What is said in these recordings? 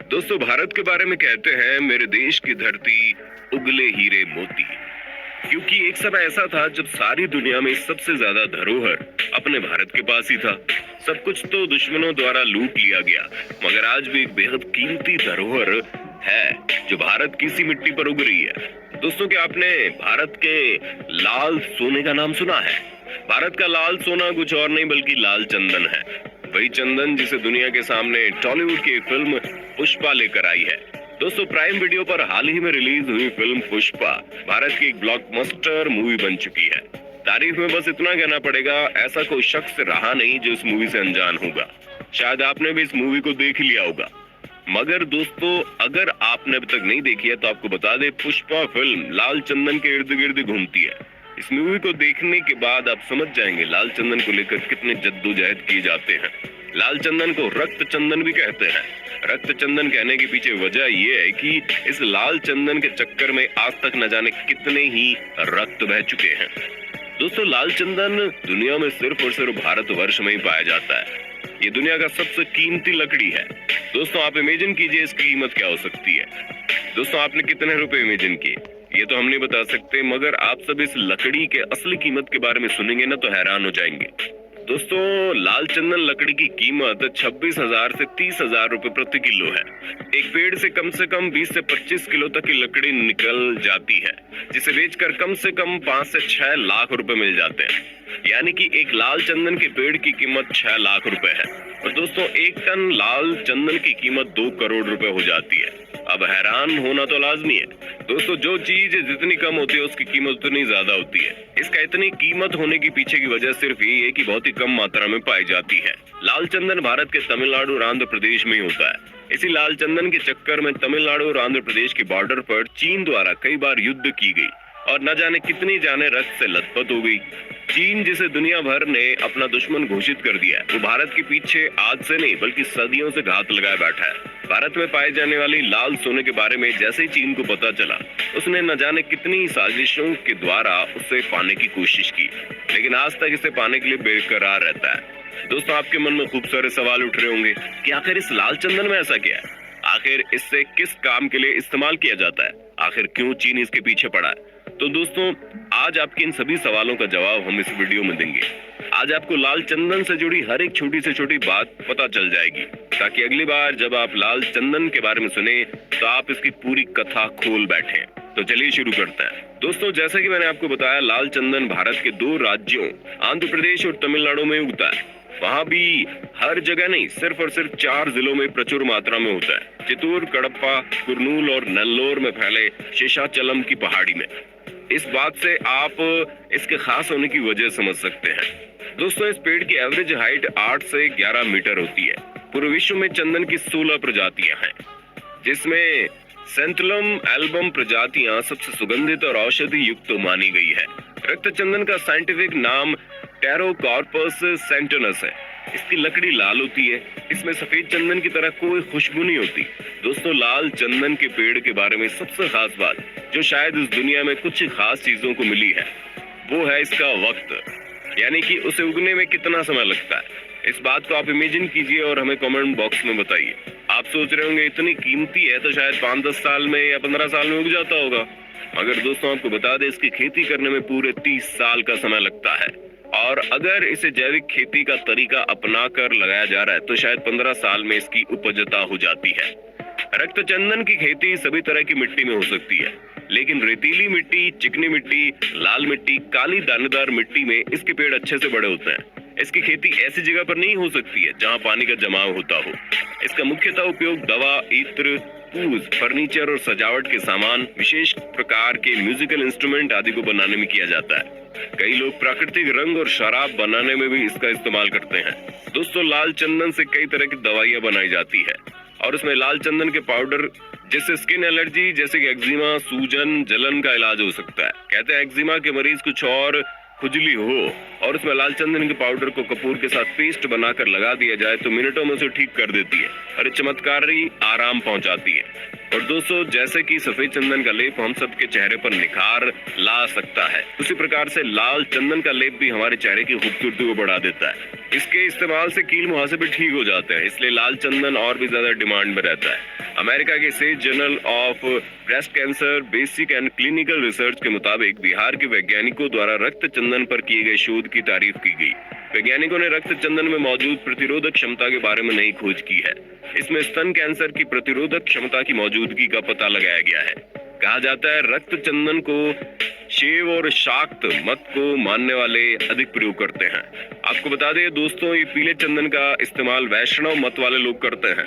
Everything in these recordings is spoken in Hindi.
दोस्तों, भारत के बारे में कहते हैं मेरे देश की धरती उगले हीरे मोती। क्योंकि एक समय ऐसा था जब सारी दुनिया में सबसे ज्यादा धरोहर अपने भारत के पास ही था। सब कुछ तो दुश्मनों द्वारा लूट लिया गया, मगर आज भी एक बेहद कीमती धरोहर है जो भारत की सी मिट्टी पर उग रही है। दोस्तों, क्या आपने भारत के लाल सोने का नाम सुना है? भारत का लाल सोना कुछ और नहीं बल्कि लाल चंदन है। वही चंदन जिसे दुनिया के सामने टॉलीवुड की एक फिल्म पुष्पा लेकर आई है। दोस्तों, प्राइम वीडियो पर हाल ही में रिलीज हुई फिल्म पुष्पा भारत की एक ब्लॉकबस्टर मूवी बन चुकी है। तारीफ में बस इतना कहना पड़ेगा, ऐसा कोई शख्स रहा नहीं जो इस मूवी से अनजान होगा। शायद आपने भी इस मूवी को देख लिया होगा। मगर दोस्तों, अगर आपने अभी तक नहीं देखी है तो आपको बता दे, पुष्पा फिल्म लाल चंदन के इर्द गिर्द घूमती है। इस मूवी को देखने के बाद आप समझ जाएंगे लाल चंदन को लेकर कितने जद्दोजहद किए जाते हैं। लाल चंदन को रक्त चंदन भी कहते हैं। रक्त चंदन कहने के पीछे वजह यह है कि इस लाल चंदन के चक्कर में आज तक न जाने कितने ही रक्त बह चुके हैं। दोस्तों, लाल चंदन दुनिया में सिर्फ और सिर्फ भारतवर्ष में ही पाया जाता है। ये दुनिया का सबसे कीमती लकड़ी है। दोस्तों, आप इमेजिन कीजिए इसकी कीमत क्या हो सकती है। दोस्तों, आपने कितने रुपए इमेजिन किए ये तो हम नहीं बता सकते, मगर आप सब इस लकड़ी के असली कीमत के बारे में सुनेंगे ना तो हैरान हो जाएंगे। दोस्तों, लाल चंदन लकड़ी की कीमत 26,000 से 30,000 रुपए प्रति किलो है। एक पेड़ से कम 20 से 25 किलो तक की लकड़ी निकल जाती है, जिसे बेचकर कम से कम 5 से 6 लाख रुपए मिल जाते हैं। यानी कि एक लाल चंदन के पेड़ की कीमत 6 लाख रुपए है। और दोस्तों, 1 टन लाल चंदन की कीमत 2 करोड़ रुपए हो जाती है। अब हैरान होना तो लाजमी है। दोस्तों, जो चीज जितनी कम होती है उसकी कीमत उतनी ज्यादा होती है। इसका इतनी कीमत होने की पीछे की वजह सिर्फ यही है कि बहुत ही कम मात्रा में पाई जाती है। लाल चंदन भारत के तमिलनाडु और आंध्र प्रदेश में ही होता है। इसी लाल चंदन के चक्कर में तमिलनाडु और आंध्र प्रदेश के बॉर्डर पर चीन द्वारा कई बार युद्ध की गई और न जाने कितनी जाने रक्त से लथपथ हो गई। चीन, जिसे दुनिया भर ने अपना दुश्मन घोषित कर दिया है, वो भारत के पीछे आज से नहीं बल्कि सदियों से घात लगाए बैठा है। भारत में पाए जाने वाली लाल सोने के बारे में जैसे ही चीन को पता चला, उसने न जाने कितनी साजिशों के द्वारा उसे पाने की कोशिश की, लेकिन आज तक इसे पाने के लिए बेकरार रहता है। दोस्तों, आपके मन में खूब सारे सवाल उठ रहे होंगे कि आखिर इस लाल चंदन में ऐसा क्या है? आखिर इससे किस काम के लिए इस्तेमाल किया जाता है? आखिर क्यों चीन इसके पीछे पड़ा है? तो दोस्तों, आज आपके इन सभी सवालों का जवाब हम इस वीडियो में देंगे। आज आपको लाल चंदन से जुड़ी हर एक छोटी से छोटी बात पता चल जाएगी, ताकि अगली बार जब आप लाल चंदन के बारे में सुने तो आप इसकी पूरी कथा खोल बैठें। तो चलिए शुरू करते हैं। दोस्तों, जैसा कि मैंने आपको बताया, लाल चंदन भारत के 2 राज्यों आंध्र प्रदेश और तमिलनाडु में उगता है। वहाँ भी हर जगह नहीं, सिर्फ और सिर्फ 4 जिलों में प्रचुर मात्रा में होता है। चित्तूर, कडप्पा, कुर्नूल और नेल्लोर में फैले शेषाचलम की पहाड़ी में। इस बात से आप इसके खास होने की वजह समझ सकते हैं। दोस्तों, इस पेड़ की एवरेज हाइट 8 से 11 मीटर होती है। पूरे विश्व में चंदन की 16 प्रजातियां हैं, जिसमें सेंथुलम एल्बम प्रजातियां सबसे सुगंधित और औषधि युक्त मानी गई है। रक्त चंदन का साइंटिफिक नाम टेरोकार्पस सेंटोनस है। इसकी लकड़ी लाल होती है। इसमें सफेद चंदन की तरह कोई खुशबू नहीं होती। दोस्तों, लाल चंदन के पेड़ के बारे में सबसे खास बात जो शायद इस दुनिया में कुछ खास चीजों को मिली है, वो है इसका वक्त, यानी कि उसे उगने में कितना समय लगता है। इस बात को आप इमेजिन कीजिए और हमें कमेंट बॉक्स में बताइए। आप सोच रहे होंगे इतनी कीमती है तो शायद 5-10 साल में या 15 साल में उग जाता होगा, मगर दोस्तों, आपको बता दें इसकी खेती करने में पूरे 30 साल का समय लगता है। और अगर इसे जैविक खेती का तरीका अपना कर लगाया जा रहा है तो शायद 15 साल में इसकी उपजता हो जाती है। रक्त चंदन की खेती सभी तरह की मिट्टी में हो सकती है, लेकिन रेतीली मिट्टी, चिकनी मिट्टी, लाल मिट्टी, काली दानेदार मिट्टी में इसके पेड़ अच्छे से बड़े होते हैं। इसकी खेती ऐसी जगह पर नहीं हो सकती है जहां पानी का जमाव होता हो। इसका मुख्यतः उपयोग दवा, इत्र, पूज, फर्नीचर और सजावट के सामान, विशेष प्रकार के म्यूजिकल इंस्ट्रूमेंट आदि को बनाने में किया जाता है। कई लोग प्राकृतिक रंग और शराब बनाने में भी इसका इस्तेमाल करते हैं। दोस्तों, लाल चंदन से कई तरह की दवाइयां बनाई जाती है और उसमें लाल चंदन के पाउडर जिससे स्किन एलर्जी जैसे कि एक्जिमा, सूजन, जलन का इलाज हो सकता है। कहते हैं एक्जिमा के मरीज कुछ और खुजली हो और उसमें लाल चंदन के पाउडर को कपूर के साथ पेस्ट बनाकर लगा दिया जाए तो मिनटों में उसे ठीक कर देती है और चमत्कारी आराम पहुंचाती है। और दोस्तों, जैसे कि सफेद चंदन का लेप हम सबके चेहरे पर निखार ला सकता है, उसी प्रकार से लाल चंदन का लेप भी हमारे चेहरे की खूबसूरती को बढ़ा देता है। इसके इस्तेमाल से कील मुहासे भी ठीक हो जाते हैं, इसलिए लाल चंदन और भी ज्यादा डिमांड में रहता है। अमेरिका के state journal of breast cancer basic and clinical research के मुताबिक बिहार के वैज्ञानिकों द्वारा रक्त चंदन पर किए गए शोध की तारीफ की गई। वैज्ञानिकों ने रक्त चंदन में मौजूद प्रतिरोधक क्षमता के बारे में नई खोज की है। इसमें स्तन कैंसर की प्रतिरोधक क्षमता की मौजूदगी का पता लगाया गया है। कहा जाता है रक्त चंदन को शिव और शाक्त मत को मानने वाले अधिक प्रयोग करते हैं। आपको बता दें दोस्तों, ये पीले चंदन का इस्तेमाल वैष्णव मत वाले लोग करते हैं।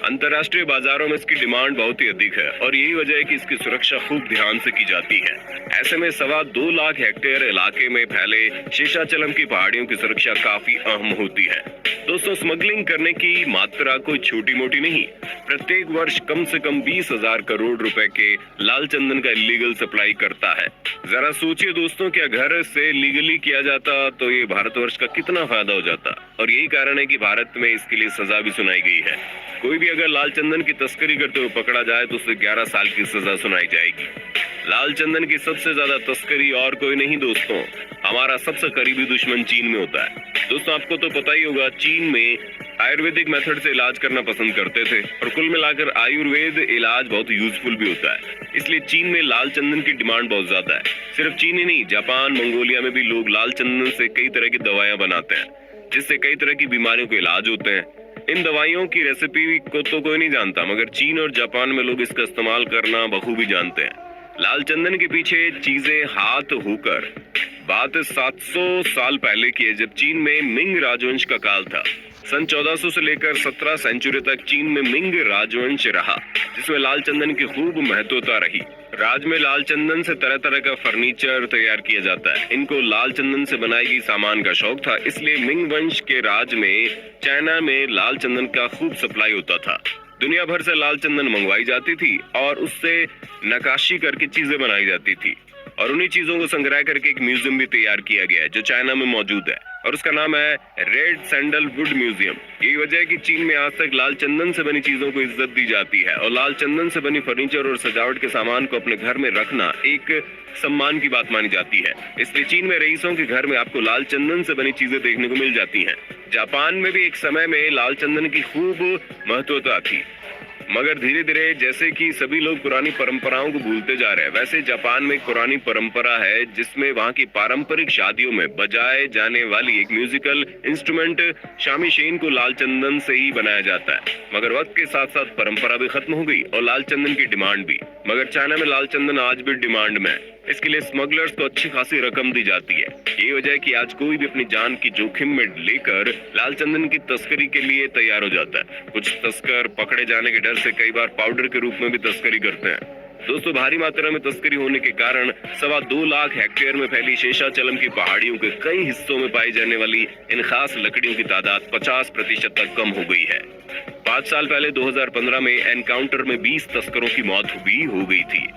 अंतर्राष्ट्रीय बाजारों में इसकी डिमांड बहुत ही अधिक है और यही वजह है कि इसकी सुरक्षा खूब ध्यान से की जाती है। ऐसे में 2.25 लाख हेक्टेयर इलाके में फैले शेषाचलम की पहाड़ियों की सुरक्षा काफी अहम होती है। दोस्तों, स्मगलिंग करने की मात्रा कोई छोटी मोटी नहीं। प्रत्येक वर्ष कम से कम 20,000 करोड़ रुपए के लाल चंदन का इलीगल सप्लाई करता है। जरा सोचिए दोस्तों, क्या घर से लीगली किया जाता तो ये भारतवर्ष का कितना फायदा हो जाता। और यही कारण है कि भारत में इसके लिए सजा भी सुनाई गई है। कोई भी अगर लाल चंदन की तस्करी करते हुए पकड़ा जाए तो उसे 11 साल की सजा सुनाई जाएगी। लाल चंदन की सबसे ज्यादा तस्करी और कोई नहीं दोस्तों, हमारा सबसे करीबी दुश्मन चीन में होता है। दोस्तों, आपको तो पता ही होगा, चीन में आयुर्वेदिक मेथड से इलाज करना पसंद करते थे और कुल मिलाकर आयुर्वेद इलाज बहुत यूजफुल भी होता है। इसलिए चीन में लाल चंदन की डिमांड बहुत ज्यादा है। सिर्फ चीन ही नहीं, जापान, मंगोलिया में भी लोग लाल चंदन से कई तरह की दवाइयां बनाते हैं, जिससे कई तरह की बीमारियों के इलाज होते हैं। इन दवाइयों की रेसिपी को तो कोई नहीं जानता, मगर चीन और जापान में लोग इसका इस्तेमाल करना बखूबी जानते हैं। लाल चंदन के पीछे चीजें हाथ होकर बात 700 साल पहले की है, जब चीन में मिंग राजवंश का काल था। सन 1400 से लेकर 17 सेंचुरी तक चीन में मिंग राजवंश रहा, जिसमें लाल चंदन की खूब महत्वता रही। राज में लाल चंदन से तरह तरह का फर्नीचर तैयार किया जाता है। इनको लाल चंदन से बनाई गई सामान का शौक था, इसलिए मिंग वंश के राज में चाइना में लाल चंदन का खूब सप्लाई होता था। दुनिया भर से लाल चंदन मंगवाई जाती थी और उससे नक्काशी करके चीजें बनाई जाती थी और उन्हीं चीजों को संग्रह करके एक म्यूजियम भी तैयार किया गया है जो चाइना में मौजूद है और उसका नाम है रेड सैंडलवुड म्यूजियम। यही वजह है कि चीन में आज तक लाल चंदन से बनी चीजों को इज्जत दी जाती है और लाल चंदन से बनी फर्नीचर और सजावट के सामान को अपने घर में रखना एक सम्मान की बात मानी जाती है। इसलिए चीन में रईसों के घर में आपको लाल चंदन से बनी चीजें देखने को मिल जाती हैं। जापान में भी एक समय में लाल चंदन की खूब महत्वता थी, मगर धीरे धीरे जैसे कि सभी लोग पुरानी परंपराओं को भूलते जा रहे हैं, वैसे जापान में एक पुरानी परंपरा है जिसमें वहाँ की पारंपरिक शादियों में बजाए जाने वाली एक म्यूजिकल इंस्ट्रूमेंट शामीशेन को लाल चंदन से ही बनाया जाता है। मगर वक्त के साथ साथ परंपरा भी खत्म हो गई और लाल चंदन की डिमांड भी। मगर चाइना में लाल चंदन आज भी डिमांड में है। इसके लिए स्मगलर्स को अच्छी खासी रकम दी जाती है। यही वजह है कि आज कोई भी अपनी जान की जोखिम में लेकर लाल चंदन की तस्करी के लिए तैयार हो जाता है। कुछ तस्कर पकड़े जाने के डर से कई बार पाउडर के रूप में भी तस्करी करते हैं। दोस्तों, भारी मात्रा में तस्करी होने के कारण 2.25 लाख हेक्टेयर में फैली शेषाचलम की पहाड़ियों के कई हिस्सों में पाई जाने वाली इन खास लकड़ियों की तादाद 50% तक कम हो गई है। 5 साल पहले 2015 में एनकाउंटर में 20 तस्करों की मौत भी हो गई थी।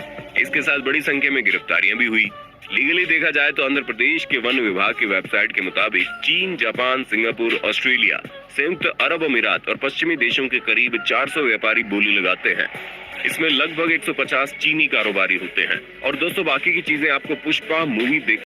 इसके साथ बड़ी संख्या में गिरफ्तारियां भी हुई। लीगली देखा जाए तो आंध्र प्रदेश के वन विभाग की वेबसाइट के मुताबिक चीन, जापान, सिंगापुर, ऑस्ट्रेलिया, संयुक्त अरब अमीरात और पश्चिमी देशों के करीब 400 व्यापारी बोली लगाते हैं। इसमें लगभग 150 चीनी कारोबारी होते हैं। और दोस्तों, बाकी की चीजें आपको पुष्पा मूवी देख